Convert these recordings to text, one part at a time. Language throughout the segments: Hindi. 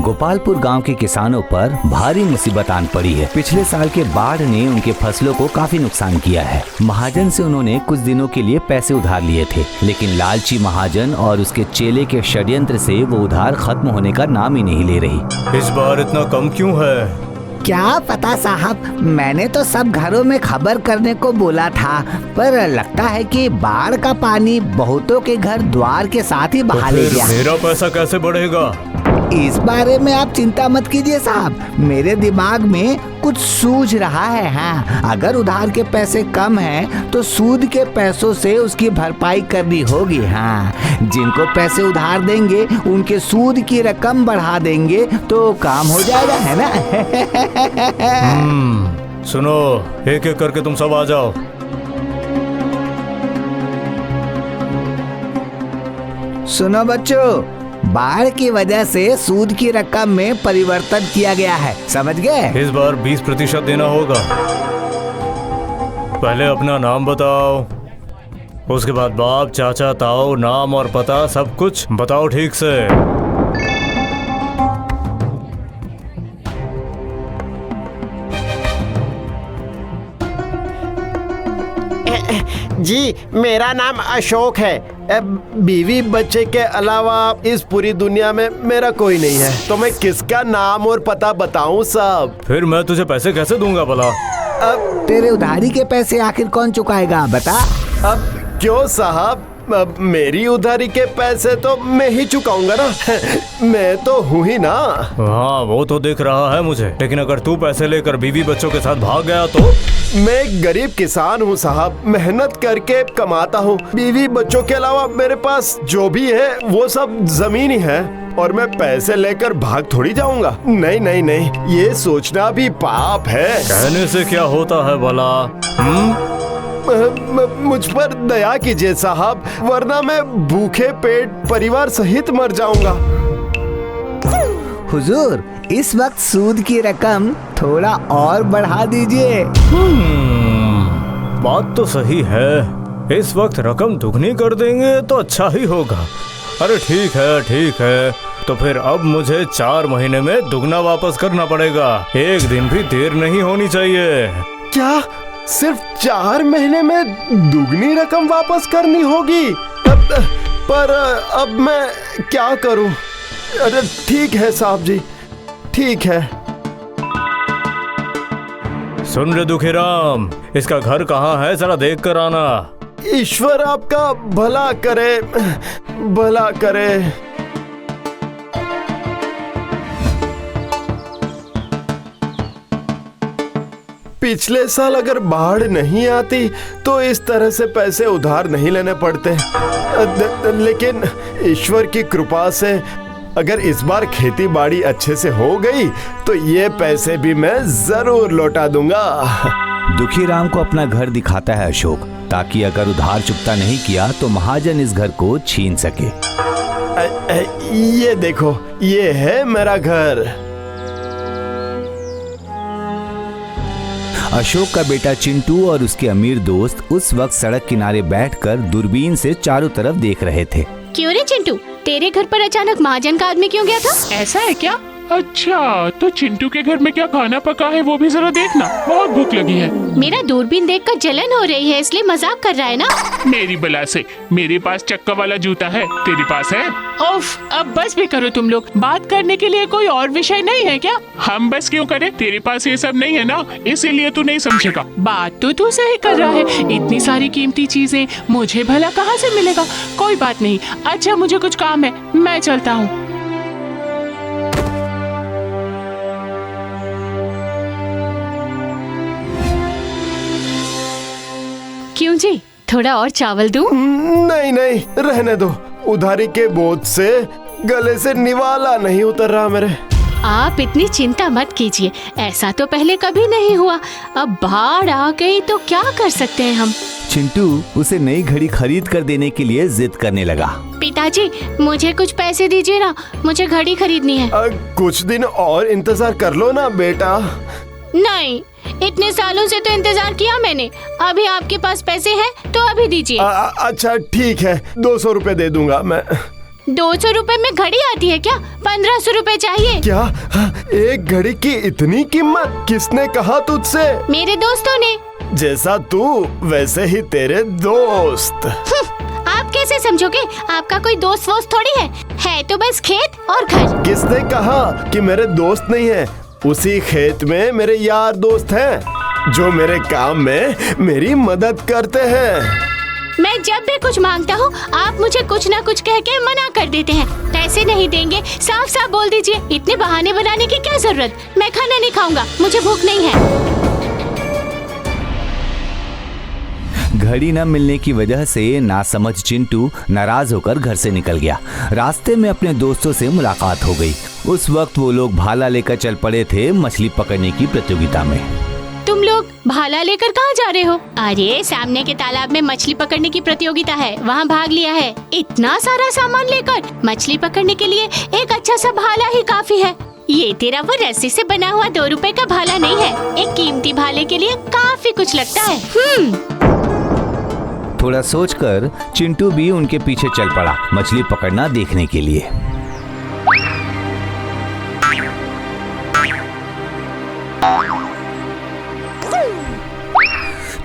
गोपालपुर गांव के किसानों पर भारी मुसीबत आन पड़ी है। पिछले साल के बाढ़ ने उनके फसलों को काफी नुकसान किया है। महाजन से उन्होंने कुछ दिनों के लिए पैसे उधार लिए थे, लेकिन लालची महाजन और उसके चेले के षड्यंत्र से वो उधार खत्म होने का नाम ही नहीं ले रही। इस बार इतना कम क्यों है? क्या पता साहब, मैंने तो सब घरों में खबर करने को बोला था, पर लगता है कि बाढ़ का पानी बहुतों के घर द्वार के साथ ही बहा ले गया। मेरा पैसा कैसे बढ़ेगा? इस बारे में आप चिंता मत कीजिए साहब, मेरे दिमाग में कुछ सूझ रहा है। हाँ, अगर उधार के पैसे कम हैं, तो सूद के पैसों से उसकी भरपाई करनी होगी। हाँ, जिनको पैसे उधार देंगे उनके सूद की रकम बढ़ा देंगे तो काम हो जाएगा, है ना? सुनो, एक एक करके तुम सब आ जाओ। सुनो बच्चों, बाढ़ की वजह से सूद की रकम में परिवर्तन किया गया है, समझ गए? इस बार 20% देना होगा। पहले अपना नाम बताओ, उसके बाद बाप, चाचा, ताऊ, नाम और पता सब कुछ बताओ ठीक से। जी, मेरा नाम अशोक है। बीवी बच्चे के अलावा इस पूरी दुनिया में मेरा कोई नहीं है, तो मैं किसका नाम और पता बताऊं साहब? फिर मैं तुझे पैसे कैसे दूंगा भला? तेरे उधारी के पैसे आखिर कौन चुकाएगा, बता? अब क्यों साहब, मेरी उधारी के पैसे तो मैं ही चुकाऊंगा ना। मैं तो हूँ ही ना। हाँ, वो तो दिख रहा है मुझे, लेकिन अगर तू पैसे लेकर बीवी बच्चों के साथ भाग गया तो? मैं एक गरीब किसान हूँ साहब, मेहनत करके कमाता हूँ। बीवी बच्चों के अलावा मेरे पास जो भी है वो सब जमीन ही है, और मैं पैसे लेकर भाग थोड़ी जाऊंगा। नहीं नहीं नहीं, ये सोचना भी पाप है। कहने से क्या होता है भला? मुझ पर दया कीजिए साहब, वरना मैं भूखे पेट परिवार सहित मर जाऊंगा। हुजूर, इस वक्त सूद की रकम थोड़ा और बढ़ा दीजिए। बात तो सही है, इस वक्त रकम दुगनी कर देंगे तो अच्छा ही होगा। अरे ठीक है, तो फिर अब मुझे 4 महीने में दुगना वापस करना पड़ेगा। एक दिन भी देर नहीं होनी चाहिए। क्या सिर्फ 4 महीने में दुगनी रकम वापस करनी होगी? पर अब मैं क्या करूं? अरे ठीक है साहब जी, ठीक है। सुन रे दुखीराम, इसका घर कहाँ है, जरा देख कर आना। ईश्वर आपका भला करे, भला करे। पिछले साल अगर बाढ़ नहीं आती तो इस तरह से पैसे उधार नहीं लेने पड़ते, लेकिन ईश्वर की कृपा से अगर इस बार खेती बाड़ी अच्छे से हो गई तो ये पैसे भी मैं जरूर लौटा दूंगा। दुखीराम को अपना घर दिखाता है अशोक, ताकि अगर उधार चुकता नहीं किया तो महाजन इस घर को छीन सके। ये देखो, ये है मेरा घर। अशोक का बेटा चिंटू और उसके अमीर दोस्त उस वक्त सड़क किनारे बैठकर दूरबीन से चारों तरफ देख रहे थे। क्यों रे चिंटू, तेरे घर पर अचानक महाजन का आदमी क्यों गया था? ऐसा है क्या? अच्छा, तो चिंटू के घर में क्या खाना पका है वो भी जरा देखना, बहुत भूख लगी है। मेरा दूरबीन देखकर जलन हो रही है, इसलिए मजाक कर रहा है ना? मेरी बला से, मेरे पास चक्का वाला जूता है, तेरे पास है? उफ, अब बस भी करो तुम लोग। बात करने के लिए कोई और विषय नहीं है क्या? हम बस क्यों करें? तेरे पास ये सब नहीं है ना, इसीलिए तू नहीं समझेगा। बात तो तू सही कर रहा है, इतनी सारी कीमती चीजें मुझे भला कहाँ से मिलेगा? कोई बात नहीं। अच्छा, मुझे कुछ काम है, मैं चलता हूँ। क्यों जी, थोड़ा और चावल दूं? नहीं नहीं, रहने दो। उधारी के बोझ से गले से निवाला नहीं उतर रहा मेरे। आप इतनी चिंता मत कीजिए, ऐसा तो पहले कभी नहीं हुआ। अब बाढ़ आ गई तो क्या कर सकते हैं हम? चिंटू उसे नई घड़ी खरीद कर देने के लिए जिद करने लगा। पिताजी, मुझे कुछ पैसे दीजिए ना, मुझे घड़ी खरीदनी है। कुछ दिन और इंतजार कर लो ना बेटा। नहीं, इतने सालों से तो इंतजार किया मैंने। अभी आपके पास पैसे हैं तो अभी दीजिए। अच्छा ठीक है, 200 रुपए दे दूंगा मैं। 200 रुपए में घड़ी आती है क्या? 1500 रुपए चाहिए। क्या? एक घड़ी की इतनी कीमत? किसने कहा तुझसे? मेरे दोस्तों ने। जैसा तू वैसे ही तेरे दोस्त। आप कैसे समझोगे? आपका कोई दोस्त वोस्त थोड़ी है तो बस खेत और घर। किसने कहा कि मेरे दोस्त नहीं है? उसी खेत में मेरे यार दोस्त हैं जो मेरे काम में मेरी मदद करते हैं। मैं जब भी कुछ मांगता हूँ आप मुझे कुछ ना कुछ कह के मना कर देते हैं। पैसे नहीं देंगे, साफ साफ बोल दीजिए। इतने बहाने बनाने की क्या जरूरत? मैं खाना नहीं खाऊंगा, मुझे भूख नहीं है। घड़ी न मिलने की वजह से नासमझ चिंटू नाराज होकर घर से निकल गया। रास्ते में अपने दोस्तों से मुलाकात हो गई। उस वक्त वो लोग भाला लेकर चल पड़े थे मछली पकड़ने की प्रतियोगिता में। तुम लोग भाला लेकर कहाँ जा रहे हो? अरे सामने के तालाब में मछली पकड़ने की प्रतियोगिता है, वहाँ भाग लिया है। इतना सारा सामान लेकर मछली पकड़ने के लिए एक अच्छा सा भाला ही काफी है। ये तेरा वो रस्सी से बना हुआ 2 रुपए का भाला नहीं है। एक कीमती भाले के लिए काफी कुछ लगता है। थोड़ा सोचकर चिंटू भी उनके पीछे चल पड़ा मछली पकड़ना देखने के लिए।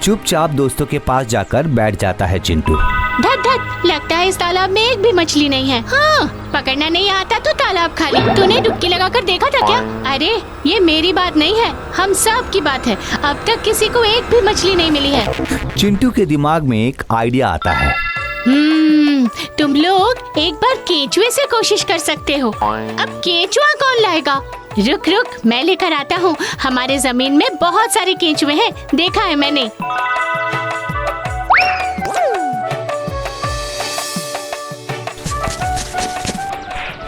चुपचाप दोस्तों के पास जाकर बैठ जाता है चिंटू। धत धत, लगता है इस तालाब में एक भी मछली नहीं है। हाँ, पकड़ना नहीं आता तो तालाब खाली। तूने डुबकी लगाकर देखा था क्या? अरे ये मेरी बात नहीं है, हम सब की बात है। अब तक किसी को एक भी मछली नहीं मिली है। चिंटू के दिमाग में एक आइडिया आता है। तुम लोग एक बार केंचुए से कोशिश कर सकते हो। अब केंचुआ कौन लाएगा? रुक रुक, मैं लेकर आता हूँ। हमारे जमीन में बहुत सारे केंचुए हैं, देखा है मैंने।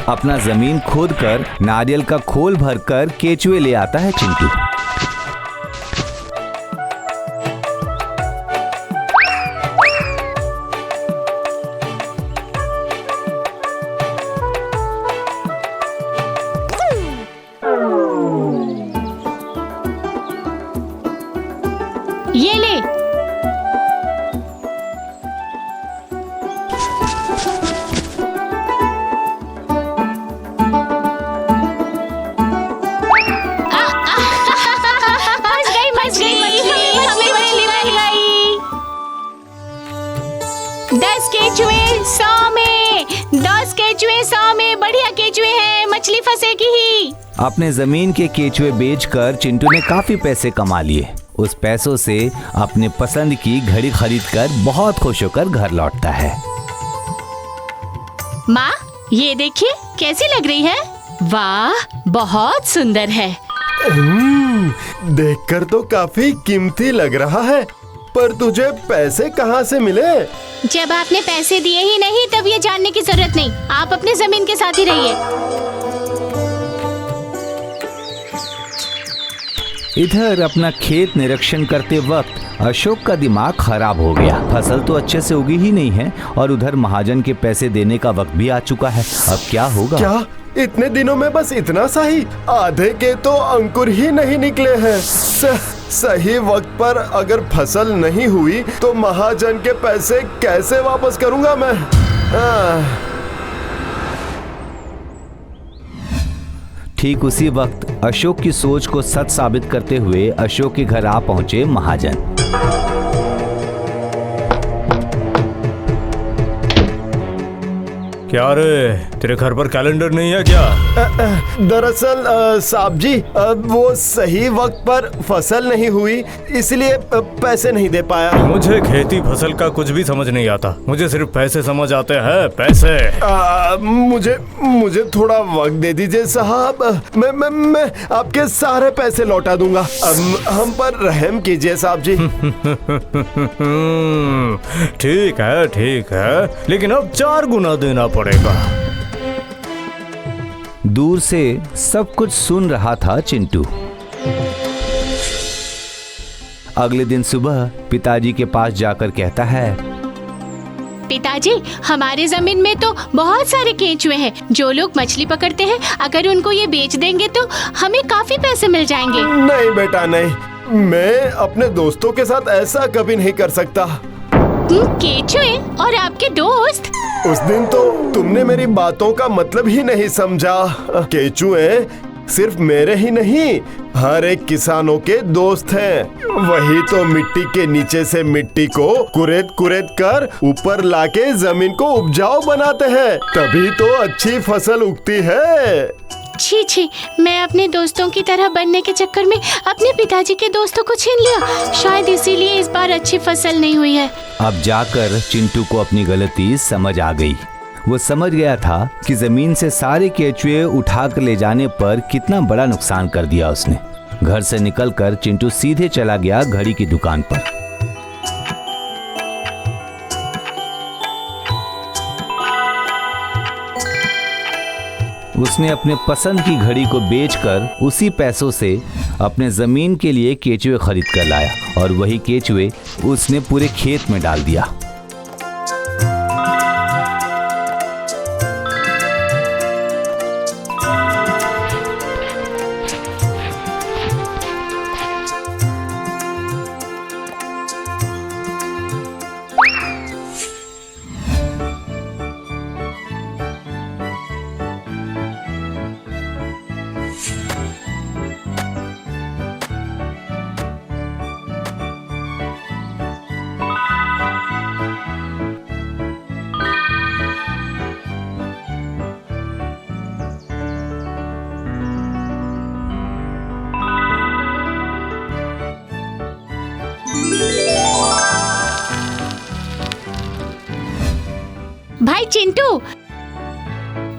अपना जमीन खोदकर नारियल का खोल भरकर केचुए ले आता है चिंटू। ये ले। फंस गई हमें मछली मिल गई। 10 केचुए 100 में, 10 केचुए 100 में। बढ़िया केचुए हैं, मछली फंसेगी ही। अपने जमीन के केचुए बेचकर चिंटू ने काफी पैसे कमा लिए। उस पैसों से अपने पसंद की घड़ी खरीदकर बहुत खुश होकर घर लौटता है। माँ, ये देखिए कैसी लग रही है? वाह, बहुत सुंदर है। देखकर तो काफी कीमती लग रहा है, पर तुझे पैसे कहाँ से मिले? जब आपने पैसे दिए ही नहीं तब ये जानने की जरूरत नहीं। आप अपने जमीन के साथ ही रहिए। इधर अपना खेत निरीक्षण करते वक्त अशोक का दिमाग खराब हो गया। फसल तो अच्छे से उगी ही नहीं है और उधर महाजन के पैसे देने का वक्त भी आ चुका है। अब क्या होगा? क्या इतने दिनों में बस इतना सा ही? आधे के तो अंकुर ही नहीं निकले हैं। सही वक्त पर अगर फसल नहीं हुई तो महाजन के पैसे कैसे वापस करूंगा मैं? ठीक उसी वक्त अशोक की सोच को सच साबित करते हुए अशोक के घर आ पहुंचे महाजन। क्या रे, तेरे घर पर कैलेंडर नहीं है क्या? दरअसल साहब जी, वो सही वक्त पर फसल नहीं हुई इसलिए पैसे नहीं दे पाया। मुझे खेती फसल का कुछ भी समझ नहीं आता, मुझे सिर्फ पैसे समझ आते हैं, पैसे। मुझे थोड़ा वक्त दे दीजिए साहब, मैं आपके सारे पैसे लौटा दूंगा। हम पर रहम कीजिए साहब जी। ठीक है, लेकिन अब 4 गुना देना पड़ेगा। दूर से सब कुछ सुन रहा था चिंटू। अगले दिन सुबह पिताजी के पास जाकर कहता है, पिताजी, हमारे जमीन में तो बहुत सारे केंचुए हैं। जो लोग मछली पकड़ते हैं, अगर उनको ये बेच देंगे तो हमें काफी पैसे मिल जाएंगे। नहीं बेटा नहीं, मैं अपने दोस्तों के साथ ऐसा कभी नहीं कर सकता। केंचुए और आपके दोस्त? उस दिन तो तुमने मेरी बातों का मतलब ही नहीं समझा। केचुए सिर्फ मेरे ही नहीं, हर एक किसानों के दोस्त हैं। वही तो मिट्टी के नीचे से मिट्टी को कुरेद कुरेद कर ऊपर लाके जमीन को उपजाऊ बनाते हैं, तभी तो अच्छी फसल उगती है। छी छी, मैं अपने दोस्तों की तरह बनने के चक्कर में अपने पिताजी के दोस्तों को छीन लिया। शायद इसीलिए इस बार अच्छी फसल नहीं हुई है। अब जाकर चिंटू को अपनी गलती समझ आ गई। वो समझ गया था कि जमीन से सारे केचुए उठा कर ले जाने पर कितना बड़ा नुकसान कर दिया उसने। घर से निकलकर चिंटू सीधे चला गया घड़ी की दुकान पर। उसने अपने पसंद की घड़ी को बेचकर उसी पैसों से अपने जमीन के लिए केचुए खरीद कर लाया और वही केचुए उसने पूरे खेत में डाल दिया। भाई चिंटू,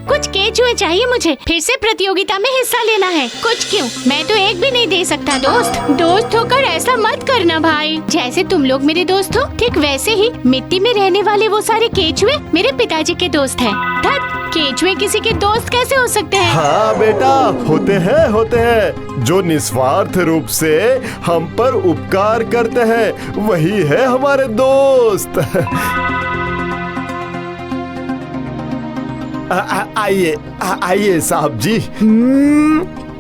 कुछ केचुए चाहिए मुझे। फिर से प्रतियोगिता में हिस्सा लेना है। कुछ क्यों, मैं तो एक भी नहीं दे सकता। दोस्त होकर ऐसा मत करना भाई। जैसे तुम लोग मेरे दोस्त हो, ठीक वैसे ही मिट्टी में रहने वाले वो सारे केचुए मेरे पिताजी के दोस्त हैं। केचुए किसी के दोस्त कैसे हो सकते हैं? हाँ बेटा, होते हैं जो निस्वार्थ रूप से हम पर उपकार करते हैं, वही है हमारे दोस्त। आइए साहब जी।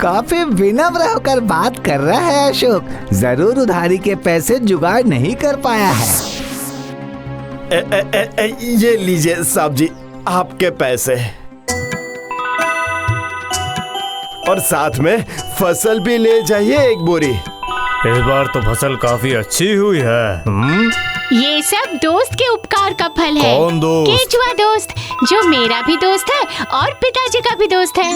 काफी विनम्र होकर बात कर रहा है अशोक। जरूर उधारी के पैसे जुगाड़ नहीं कर पाया है। ये लीजिए साहब जी, आपके पैसे, और साथ में फसल भी ले जाइए एक बोरी। इस बार तो फसल काफी अच्छी हुई है। ये सब दोस्त के उपकार का फल है। कौन दोस्त? केचुआ दोस्त, जो मेरा भी दोस्त है और पिताजी का भी दोस्त है।